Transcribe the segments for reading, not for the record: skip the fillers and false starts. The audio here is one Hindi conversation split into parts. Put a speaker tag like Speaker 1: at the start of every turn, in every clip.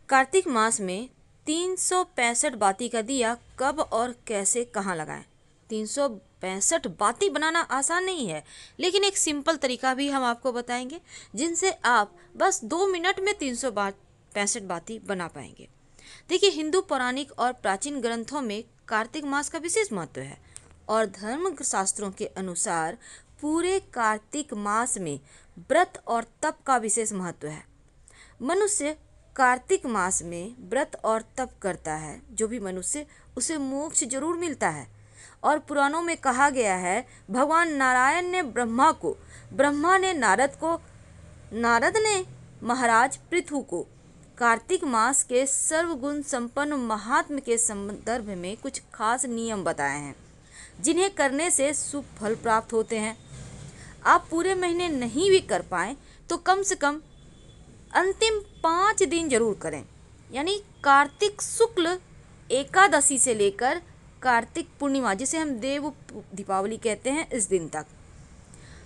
Speaker 1: कार्तिक मास में 365 बाती का दिया कब और कैसे कहाँ लगाएं। 365 बाती बनाना आसान नहीं है, लेकिन एक सिंपल तरीका भी हम आपको बताएंगे जिनसे आप बस 2 मिनट में 365 बाती बना पाएंगे। देखिए, हिंदू पौराणिक और प्राचीन ग्रंथों में कार्तिक मास का विशेष महत्व है और धर्म शास्त्रों के अनुसार पूरे कार्तिक मास में व्रत और तप का विशेष महत्व है। मनुष्य कार्तिक मास में व्रत और तप करता है, जो भी मनुष्य, उसे मोक्ष जरूर मिलता है। और पुराणों में कहा गया है, भगवान नारायण ने ब्रह्मा को, ब्रह्मा ने नारद को, नारद ने महाराज पृथु को कार्तिक मास के सर्वगुण संपन्न महात्म के संदर्भ में कुछ खास नियम बताए हैं, जिन्हें करने से शुभ फल प्राप्त होते हैं। आप पूरे महीने नहीं भी कर पाएं तो कम से कम अंतिम 5 दिन जरूर करें, यानी कार्तिक शुक्ल एकादशी से लेकर कार्तिक पूर्णिमा, जिसे हम देव दीपावली कहते हैं, इस दिन तक।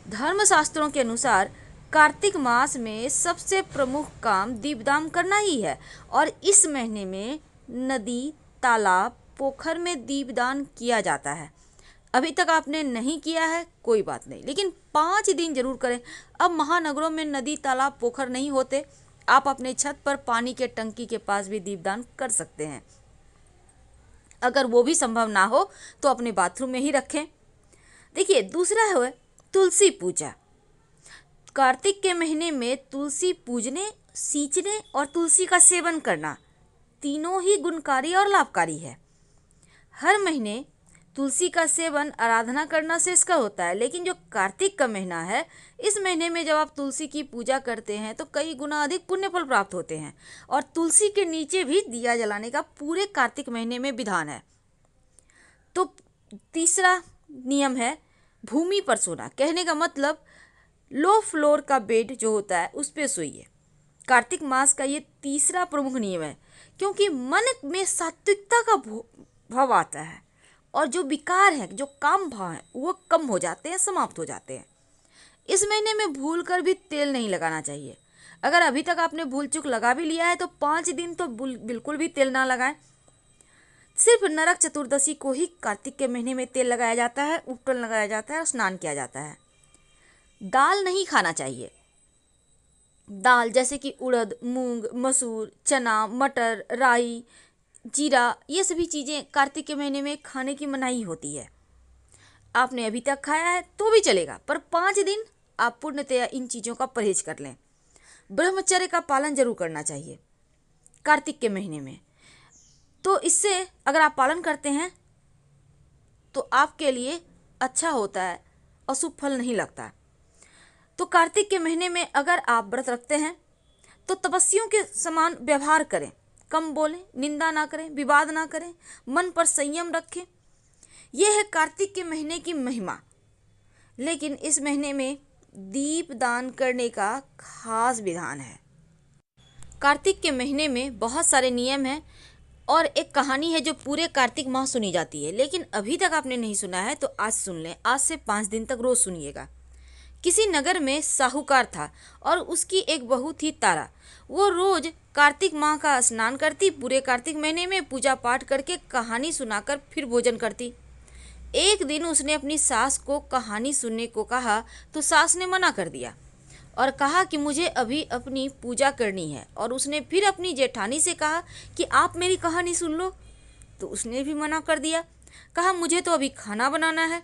Speaker 1: धर्मशास्त्रों के अनुसार कार्तिक मास में सबसे प्रमुख काम दीपदान करना ही है और इस महीने में नदी, तालाब, पोखर में दीपदान किया जाता है। अभी तक आपने नहीं किया है, कोई बात नहीं, लेकिन 5 दिन जरूर करें। अब महानगरों में नदी, तालाब, पोखर नहीं होते, आप अपने छत पर पानी के टंकी के पास भी दीपदान कर सकते हैं। अगर वो भी संभव ना हो तो अपने बाथरूम में ही रखें। देखिए, दूसरा है तुलसी पूजा। कार्तिक के महीने में तुलसी पूजने, सींचने और तुलसी का सेवन करना तीनों ही गुणकारी और लाभकारी है। हर महीने तुलसी का सेवन, आराधना करना श्रेष्ठ होता है, लेकिन जो कार्तिक का महीना है, इस महीने में जब आप तुलसी की पूजा करते हैं तो कई गुना अधिक पुण्य फल प्राप्त होते हैं। और तुलसी के नीचे भी दिया जलाने का पूरे कार्तिक महीने में विधान है। तो तीसरा नियम है भूमि पर सोना। कहने का मतलब लो फ्लोर का बेड जो होता है उस पे सोइए। कार्तिक मास का ये तीसरा प्रमुख नियम है, क्योंकि मन में सात्विकता का भाव आता है और जो विकार है, जो काम भाव है, वो कम हो जाते हैं, समाप्त हो जाते हैं। इस महीने में भूल कर भी तेल नहीं लगाना चाहिए। अगर अभी तक आपने भूल चूक लगा भी लिया है तो 5 दिन तो बिल्कुल भी तेल ना लगाएं। सिर्फ नरक चतुर्दशी को ही कार्तिक के महीने में तेल लगाया जाता है, उपटन लगाया जाता है और स्नान किया जाता है। दाल नहीं खाना चाहिए। दाल जैसे कि उड़द, मूंग, मसूर, चना, मटर, राई, जीरा, ये सभी चीज़ें कार्तिक के महीने में खाने की मनाही होती है। आपने अभी तक खाया है तो भी चलेगा, पर 5 दिन आप पूर्णतया इन चीज़ों का परहेज कर लें। ब्रह्मचर्य का पालन जरूर करना चाहिए कार्तिक के महीने में। तो इससे अगर आप पालन करते हैं तो आपके लिए अच्छा होता है, अशुभ फल नहीं लगता। तो कार्तिक के महीने में अगर आप व्रत रखते हैं तो तपस्वियों के समान व्यवहार करें, कम बोलें, निंदा ना करें, विवाद ना करें, मन पर संयम रखें। यह है कार्तिक के महीने की महिमा। लेकिन इस महीने में दीप दान करने का खास विधान है। कार्तिक के महीने में बहुत सारे नियम हैं और एक कहानी है जो पूरे कार्तिक माह सुनी जाती है, लेकिन अभी तक आपने नहीं सुना है तो आज सुन लें। आज से 5 दिन तक रोज सुनिएगा। किसी नगर में साहूकार था और उसकी एक बहू थी तारा। वो रोज कार्तिक माह का स्नान करती, पूरे कार्तिक महीने में पूजा पाठ करके कहानी सुनाकर फिर भोजन करती। एक दिन उसने अपनी सास को कहानी सुनने को कहा तो सास ने मना कर दिया और कहा कि मुझे अभी अपनी पूजा करनी है। और उसने फिर अपनी जेठानी से कहा कि आप मेरी कहानी सुन लो, तो उसने भी मना कर दिया, कहा मुझे तो अभी खाना बनाना है।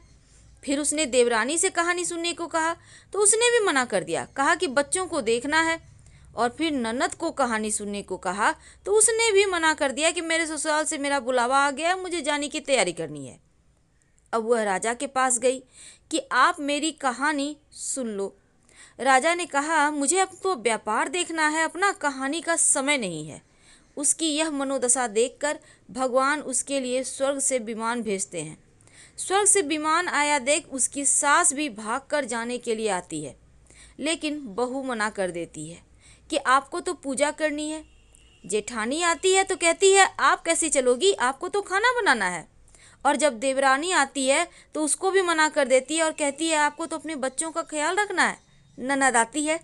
Speaker 1: फिर उसने देवरानी से कहानी सुनने को कहा तो उसने भी मना कर दिया, कहा कि बच्चों को देखना है। और फिर ननद को कहानी सुनने को कहा तो उसने भी मना कर दिया कि मेरे ससुराल से मेरा बुलावा आ गया, मुझे जाने की तैयारी करनी है। अब वह राजा के पास गई कि आप मेरी कहानी सुन लो। राजा ने कहा मुझे अब तो व्यापार देखना है, अपना कहानी का समय नहीं है। उसकी यह मनोदशा देखकर भगवान उसके लिए स्वर्ग से विमान भेजते हैं। स्वर्ग से विमान आया देख उसकी सास भी भाग कर जाने के लिए आती है, लेकिन बहू मना कर देती है कि आपको तो पूजा करनी है। जेठानी आती है तो कहती है आप कैसे चलोगी, आपको तो खाना बनाना है। और जब देवरानी आती है तो उसको भी मना कर देती है और कहती है आपको तो अपने बच्चों का ख्याल रखना है। ननद आती है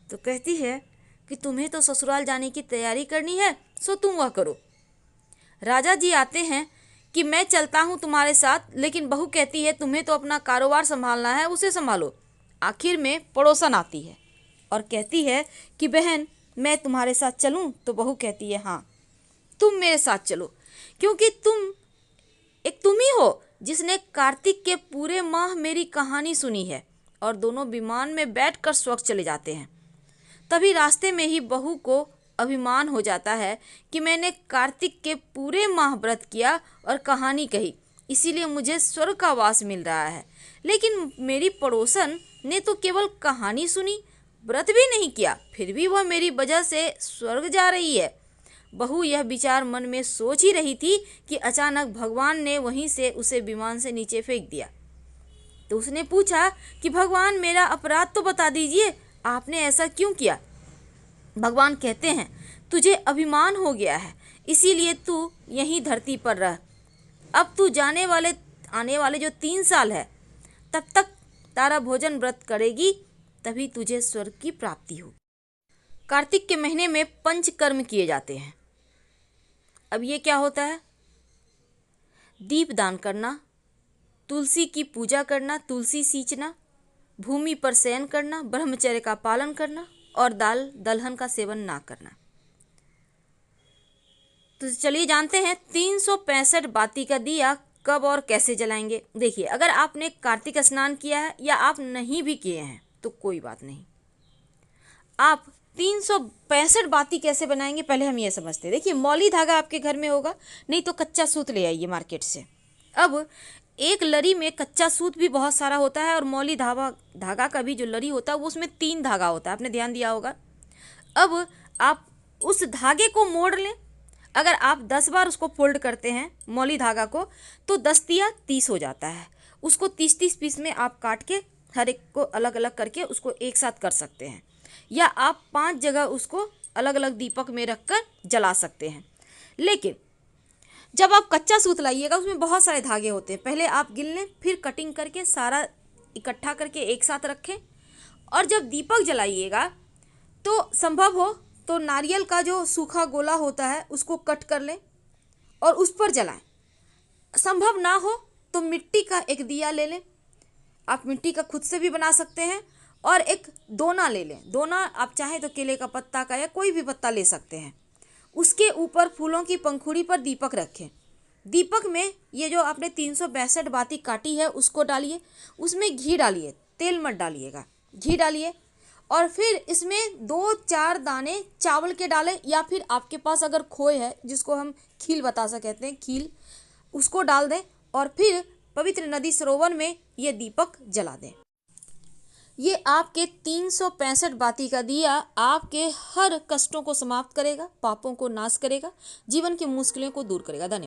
Speaker 1: तो कहती है कि तुम्हें तो ससुराल जाने की तैयारी करनी है, सो तुम वह करो। राजा जी आते हैं कि मैं चलता हूँ तुम्हारे साथ, लेकिन बहू कहती है तुम्हें तो अपना कारोबार संभालना है, उसे संभालो। आखिर में पड़ोसन आती है और कहती है कि बहन मैं तुम्हारे साथ चलूँ, तो बहू कहती है हाँ तुम मेरे साथ चलो, क्योंकि तुम ही हो जिसने कार्तिक के पूरे माह मेरी कहानी सुनी है। और दोनों विमान में बैठकर स्वर्ग चले जाते हैं। तभी रास्ते में ही बहू को अभिमान हो जाता है कि मैंने कार्तिक के पूरे माह व्रत किया और कहानी कही, इसीलिए मुझे स्वर्ग का वास मिल रहा है। लेकिन मेरी पड़ोसन ने तो केवल कहानी सुनी, व्रत भी नहीं किया, फिर भी वह मेरी वजह से स्वर्ग जा रही है। बहू यह विचार मन में सोच ही रही थी कि अचानक भगवान ने वहीं से उसे विमान से नीचे फेंक दिया। तो उसने पूछा कि भगवान मेरा अपराध तो बता दीजिए, आपने ऐसा क्यों किया। भगवान कहते हैं तुझे अभिमान हो गया है, इसीलिए तू यहीं धरती पर रह। अब तू आने वाले जो 3 साल है तब तक तारा भोजन व्रत करेगी, तभी तुझे स्वर्ग की प्राप्ति होगी। कार्तिक के महीने में पंचकर्म किए जाते हैं। अब ये क्या होता है? दीप दान करना, तुलसी की पूजा करना, तुलसी सींचना, भूमि पर शयन करना, ब्रह्मचर्य का पालन करना और दाल दलहन का सेवन ना करना। तो चलिए जानते हैं 365 बाती का दिया कब और कैसे जलाएंगे। देखिए, अगर आपने कार्तिक स्नान किया है या आप नहीं भी किए हैं तो कोई बात नहीं, आप 365 बाती कैसे बनाएंगे पहले हम ये समझते हैं। देखिए, मौली धागा आपके घर में होगा, नहीं तो कच्चा सूत ले आइए मार्केट से। अब एक लरी में कच्चा सूत भी बहुत सारा होता है और मौली धागा का भी जो लरी होता है वो उसमें 3 धागा होता है, आपने ध्यान दिया होगा। अब आप उस धागे को मोड़ लें। अगर आप 10 बार उसको फोल्ड करते हैं मौली धागा को, तो 10 तिया 30 हो जाता है। उसको 30-30 पीस में आप काट के हर एक को अलग अलग करके उसको एक साथ कर सकते हैं, या आप 5 जगह उसको अलग अलग दीपक में रखकर जला सकते हैं। लेकिन जब आप कच्चा सूत लाइएगा उसमें बहुत सारे धागे होते हैं, पहले आप गिन लें, फिर कटिंग करके सारा इकट्ठा करके एक साथ रखें। और जब दीपक जलाइएगा तो संभव हो तो नारियल का जो सूखा गोला होता है उसको कट कर लें और उस पर जलाएं। संभव ना हो तो मिट्टी का एक दिया ले लें, आप मिट्टी का खुद से भी बना सकते हैं, और एक दोना ले लें। दोना आप चाहें तो केले का पत्ता का या कोई भी पत्ता ले सकते हैं। उसके ऊपर फूलों की पंखुड़ी पर दीपक रखें। दीपक में ये जो आपने 362 बाती काटी है उसको डालिए, उसमें घी डालिए, तेल मत डालिएगा, घी डालिए। और फिर इसमें 2-4 दाने चावल के डालें, या फिर आपके पास अगर खोए है जिसको हम खील बतासा कहते हैं, खील, उसको डाल दें और फिर पवित्र नदी सरोवर में ये दीपक जला दें। ये आपके 365 बाती का दिया आपके हर कष्टों को समाप्त करेगा, पापों को नाश करेगा, जीवन की मुश्किलों को दूर करेगा। धन्यवाद।